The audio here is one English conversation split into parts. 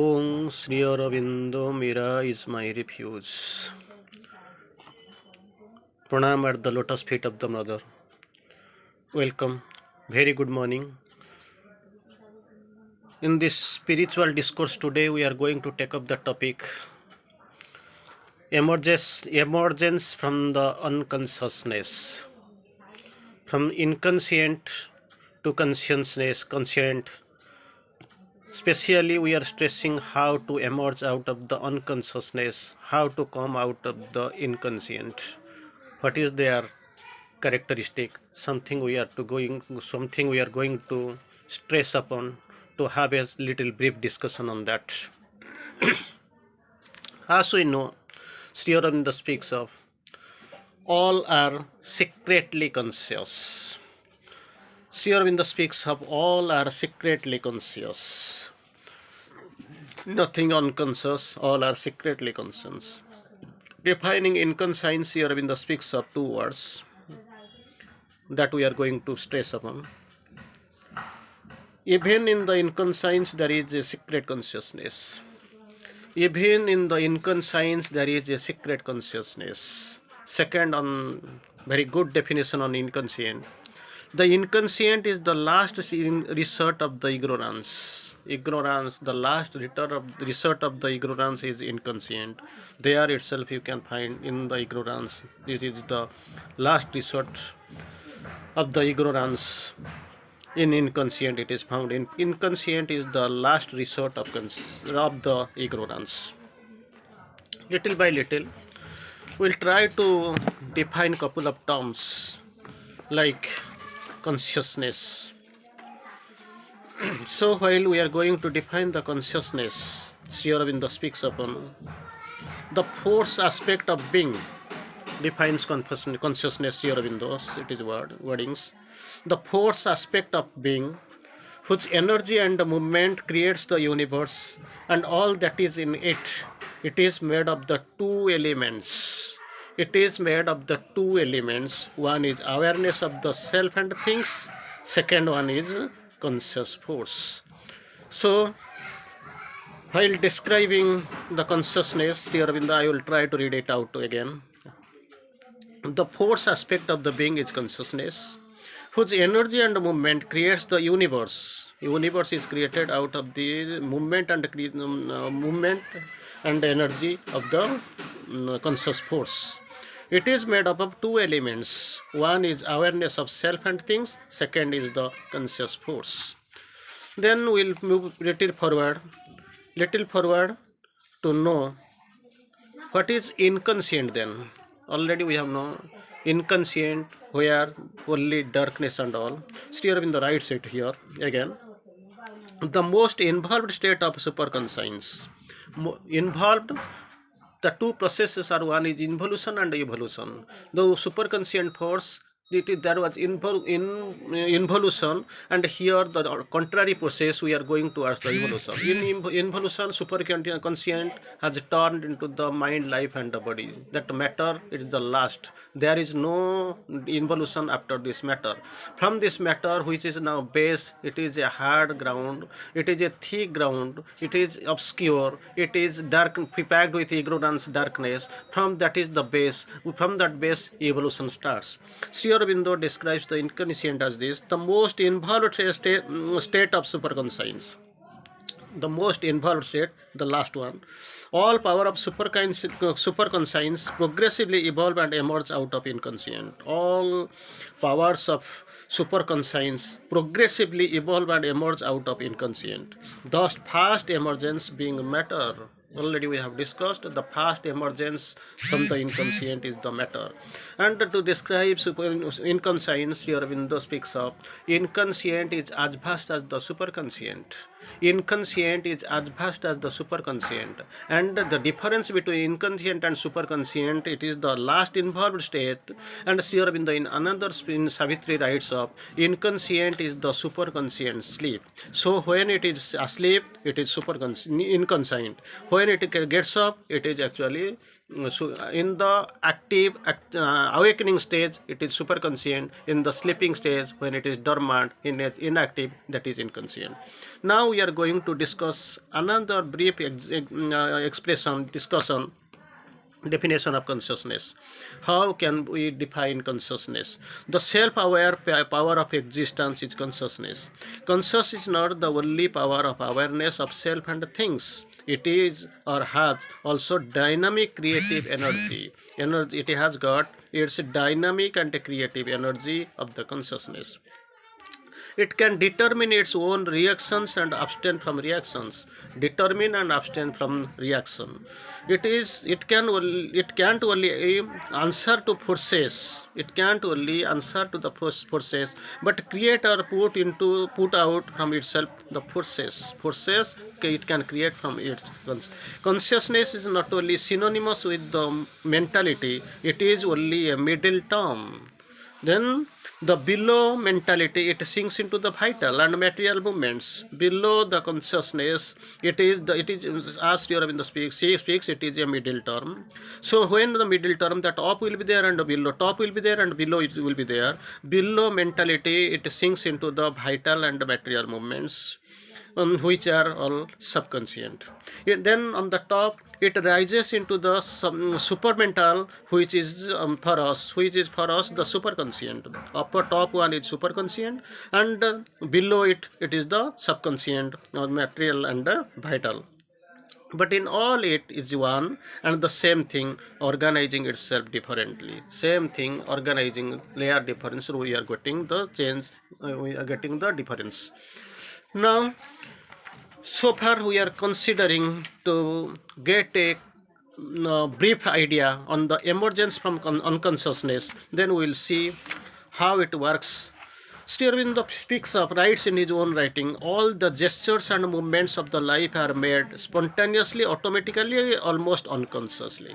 Om Sri Aurobindo, Mira is my refuge. Pranam at the lotus feet of the Mother. Welcome. Very good morning. In this spiritual discourse today, we are going to take up the topic emergence from the unconsciousness. From inconscient to conscient. Especially we are stressing how to emerge out of the unconsciousness, how to come out of the inconscient. What is their characteristic? Something we are going to stress upon, to have a little brief discussion on that. As we know, Sri Aurobindo speaks of all are secretly conscious. Sri Aurobindo speaks of all are secretly conscious. Nothing unconscious, all are secretly conscious. Defining inconscience, Sri Aurobindo speaks of two words that we are going to stress upon. Even in the inconscience there is a secret consciousness. Even in the inconscience there is a secret consciousness. Second, on very good definition on inconscient. The inconscient is the last resort of the ignorance. The last resort of the ignorance is inconscient. There itself you can find in the ignorance. This is the last resort of the ignorance. In inconscient it is found. Inconscient is the last resort of the ignorance. Little by little, we'll try to define couple of terms like consciousness. So while we are going to define the consciousness, Sri Aurobindo speaks upon the force aspect of being. Defines consciousness, Sri Aurobindo's it is wordings. The force aspect of being, whose energy and movement creates the universe and all that is in it. It is made of the two elements. One is awareness of the self and things. Second one is conscious force. So, while describing the consciousness, Sri Aurobindo, I will try to read it out again. The force aspect of the being is consciousness, whose energy and movement creates the universe. Universe is created out of the movement and energy of the conscious force. It is made up of two elements. One is awareness of self and things. Second is the conscious force. Then we'll move little forward to know what is inconscient then. Already we have known inconscient, where only darkness and all. Sri Aurobindo writes it here again. The most involved state of superconscience. Involved, the two processes are, one is involution and evolution. The superconscient force, there was involution, and here the contrary process we are going towards the evolution. In involution, superconscient has turned into the mind, life and the body. That matter is the last. There is no involution after this matter. From this matter, which is now base, it is a hard ground, it is a thick ground, it is obscure, it is dark, packed with ignorance, darkness. From that is the base. From that base, evolution starts. Sri Aurobindo describes the inconscient as this, the most involved state of superconscience. The most involved state, the last one. All power of superconscience progressively evolve and emerge out of inconscient. All powers of superconscience progressively evolve and emerge out of inconscient. Thus, fast emergence being matter. Already we have discussed the fast emergence from the inconscient is the matter. And to describe inconscience, Sri Aurobindo speaks of inconscient is as vast as the superconscient. Inconscient is as vast as the superconscient. And the difference between inconscient and superconscient, it is the last involved state. And Sri Aurobindo in Savitri writes of inconscient is the superconscient sleep. So when it is asleep, it is inconscient. when it gets up, it is actually in the active awakening stage, it is superconscient. In the sleeping stage, when it is dormant, inactive, that is inconscient. Now we are going to discuss another brief discussion definition of consciousness. How can we define consciousness? The self-aware power of existence is consciousness. Conscious is not the only power of awareness of self and things. It is or has also dynamic creative energy. It has got its dynamic and creative energy of the consciousness. It can determine its own reactions and abstain from reactions. Determine and abstain from reaction. It can't only answer to forces. It can't only answer to the forces, but create or put out from itself the forces. Forces it can create from its consciousness is not only synonymous with the mentality. It is only a middle term. Then the below mentality, it sinks into the vital and material movements. Below the consciousness, it is as Aurobindo speaks, it is a middle term. So when the middle term, that up will be there and below, top will be there and below it will be there. Below mentality, it sinks into the vital and material movements, which are all subconscient. Then on the top, it rises into the supermental, which is for us the superconscient. Upper top one is superconscient, and below it is the subconscient or material and vital. But in all, it is one and the same thing, organizing itself differently. Same thing, organizing layer difference. We are getting the change. We are getting the difference. Now, so far we are considering to get a brief idea on the emergence from unconsciousness. Then we will see how it works. Aurobindo speaks of, writes in his own writing, all the gestures and movements of the life are made spontaneously, automatically, almost unconsciously.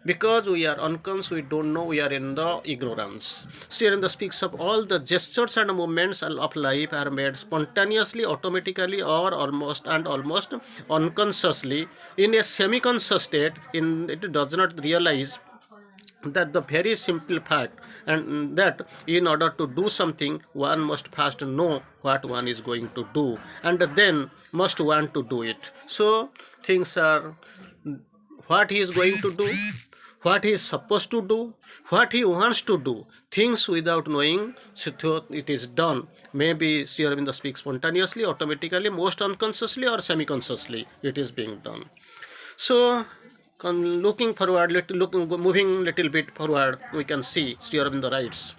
Because we are unconscious, we don't know, we are in the ignorance. Aurobindo speaks of all the gestures and movements of life are made spontaneously, automatically, or almost unconsciously. In a semi-conscious state, it does not realize that the very simple fact, and that in order to do something, one must first know what one is going to do, and then must want to do it. So things are what he is going to do, what he is supposed to do, what he wants to do. Things without knowing, so it is done. Maybe Aurobindo speaks spontaneously, automatically, most unconsciously, or semi-consciously. It is being done. So, looking forward, moving little bit forward, we can see Aurobindo writes.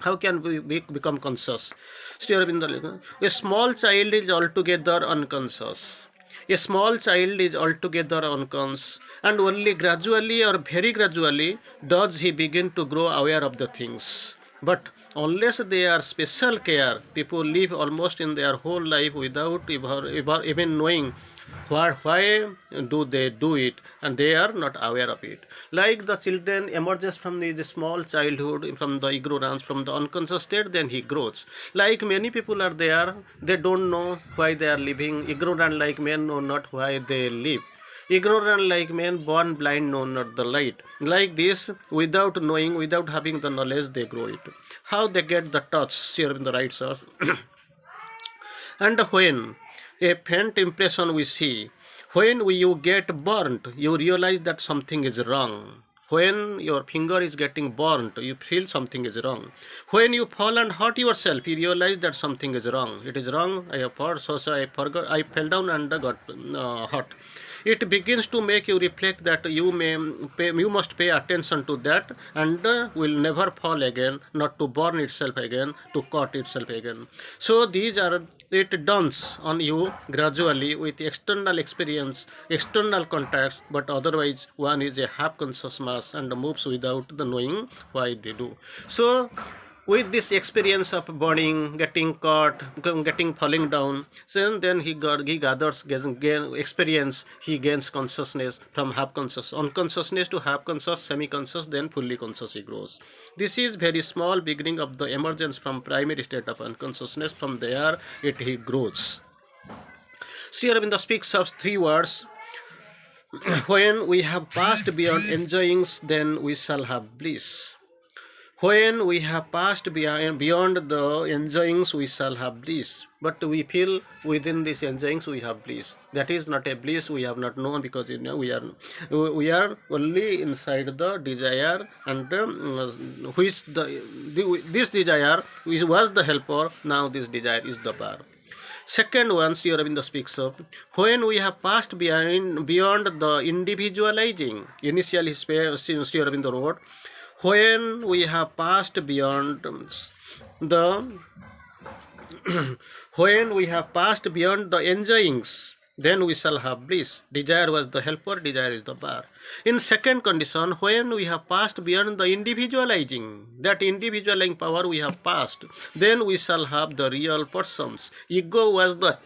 How can we become conscious? Aurobindo, a small child is altogether unconscious. A small child is altogether unconscious, and only gradually or very gradually does he begin to grow aware of the things. But unless they are special care, people live almost in their whole life without even knowing why do they do it, and they are not aware of it. Like the children emerges from the small childhood, from the ignorance, from the unconscious state, then he grows. Like many people are there, they don't know why they are living. Ignorant like men know not why they live. Ignorant like men, born blind, know not the light. Like this, without knowing, without having the knowledge, they grow it. How they get the touch, here in the right source. And when a faint impression we see, when you get burnt, you realize that something is wrong. When your finger is getting burnt, you feel something is wrong. When you fall and hurt yourself, you realize that something is wrong. It is wrong. I have fallen, so I forgot. I fell down and got hurt. It begins to make you reflect that you must pay attention to that, and will never fall again, not to burn itself again, to cut itself again. So these are, it dawns on you gradually with external experience, external contacts, but otherwise one is a half conscious mass and moves without the knowing why they do. So with this experience of burning, getting caught, getting falling down, so then he gathers experience, he gains consciousness from half conscious, unconsciousness to half conscious, semi-conscious, then fully conscious he grows. This is very small beginning of the emergence from primary state of unconsciousness. From there he grows. Aurobindo speaks of three words. When we have passed beyond enjoyings, then we shall have bliss. When we have passed beyond the enjoyings, we shall have bliss. But we feel within these enjoyings we have bliss. That is not a bliss we have not known, because we are only inside the desire, and which this desire which was the helper, now this desire is the bar. Second one, Sri Aurobindo speaks of when we have passed beyond the individualizing. Initially, Sri Aurobindo wrote, when we have passed beyond the when we have passed beyond the enjoyings, then we shall have bliss. Desire was the helper, desire is the bar. In second condition, when we have passed beyond the individualizing, that individualizing power we have passed, then we shall have the real persons. Ego was the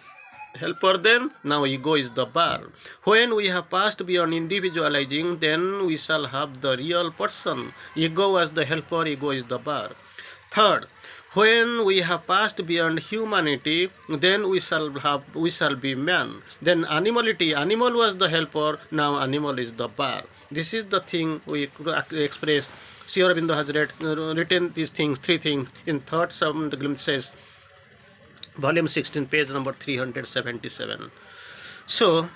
helper then, now ego is the bar. When we have passed beyond individualizing, then we shall have the real person. Ego was the helper, ego is the bar. Third, when we have passed beyond humanity, then we shall be man. Then animality, animal was the helper, now animal is the bar. This is the thing we express. Sri Aurobindo has written these things, three things, in Thoughts and Glimpses, volume 16, page number 377. So,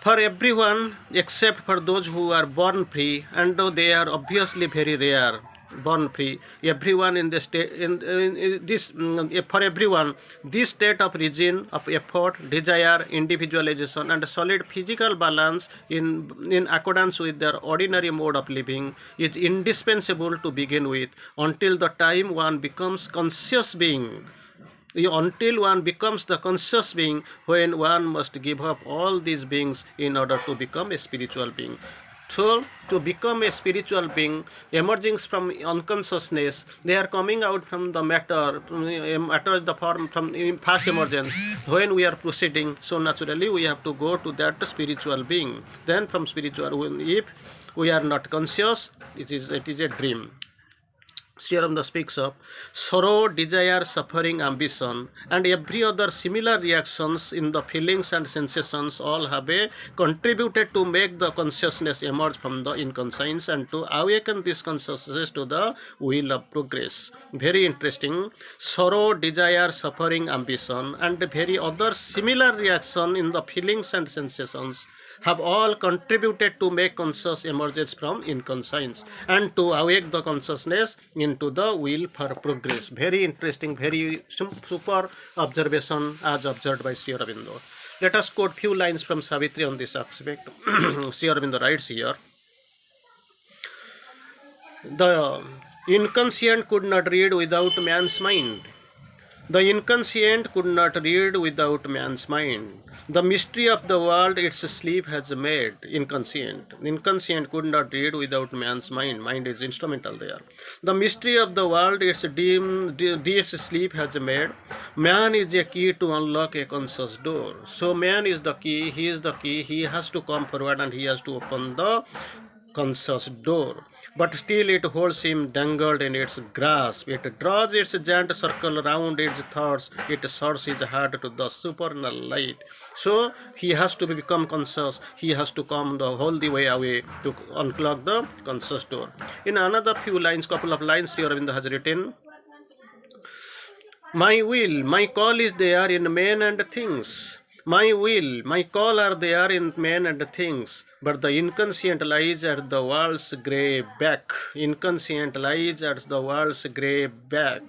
for everyone except for those who are born free, and though they are obviously very rare, born free, everyone in the state, for everyone, this state of region of effort, desire, individualization, and solid physical balance in accordance with their ordinary mode of living is indispensable to begin with, until the time one becomes conscious being. Until one becomes the conscious being, when one must give up all these beings in order to become a spiritual being. So, to become a spiritual being, emerging from unconsciousness, they are coming out from the matter. Matter is the form from past emergence. When we are proceeding, so naturally we have to go to that spiritual being. Then from spiritual, if we are not conscious, it is a dream. Sri Aurobindo speaks of sorrow, desire, suffering, ambition, and every other similar reactions in the feelings and sensations all have contributed to make the consciousness emerge from the inconscience and to awaken this consciousness to the wheel of progress. Very interesting. Sorrow, desire, suffering, ambition, and very other similar reaction in the feelings and sensations have all contributed to make conscious emerges from inconscience and to awake the consciousness into the will for progress. Very interesting, very super observation as observed by Sri Aurobindo. Let us quote few lines from Savitri on this aspect. Sri Aurobindo writes here, the inconscient could not read without man's mind. The inconscient could not read without man's mind. The mystery of the world its sleep has made inconscient. Inconscient could not read without man's mind. Mind is instrumental there. The mystery of the world its deep sleep has made. Man is a key to unlock a conscious door. So man is the key, he is the key, he has to come forward and he has to open the conscious door. But still it holds him dangled in its grasp. It draws its giant circle round its thoughts. It serves his heart to the supernal light. So he has to become conscious. He has to come the whole the way away to unclog the conscious door. In another few lines, couple of lines, Sri Aurobindo has written, my will, my call is there in men and things. My will, my call are there in men and things, but the inconscient lies at the world's grey back. Inconscient lies at the world's grey back,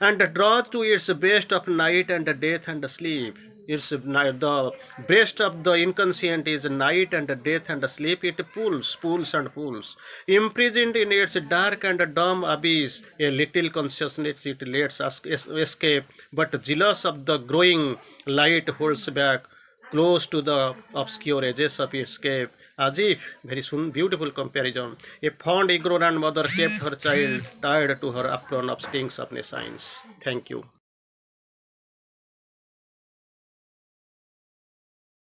and draws to its breast of night and death and sleep. It's the breast of the inconscient is night and death and sleep. It pulls and pulls. Imprisoned in its dark and dumb abyss, a little consciousness it lets us escape, but jealous of the growing light holds back, close to the obscure edges of escape, as if, very soon, beautiful comparison, a fond ignorant mother kept her child tied to her apron of stings of nescience. Thank you.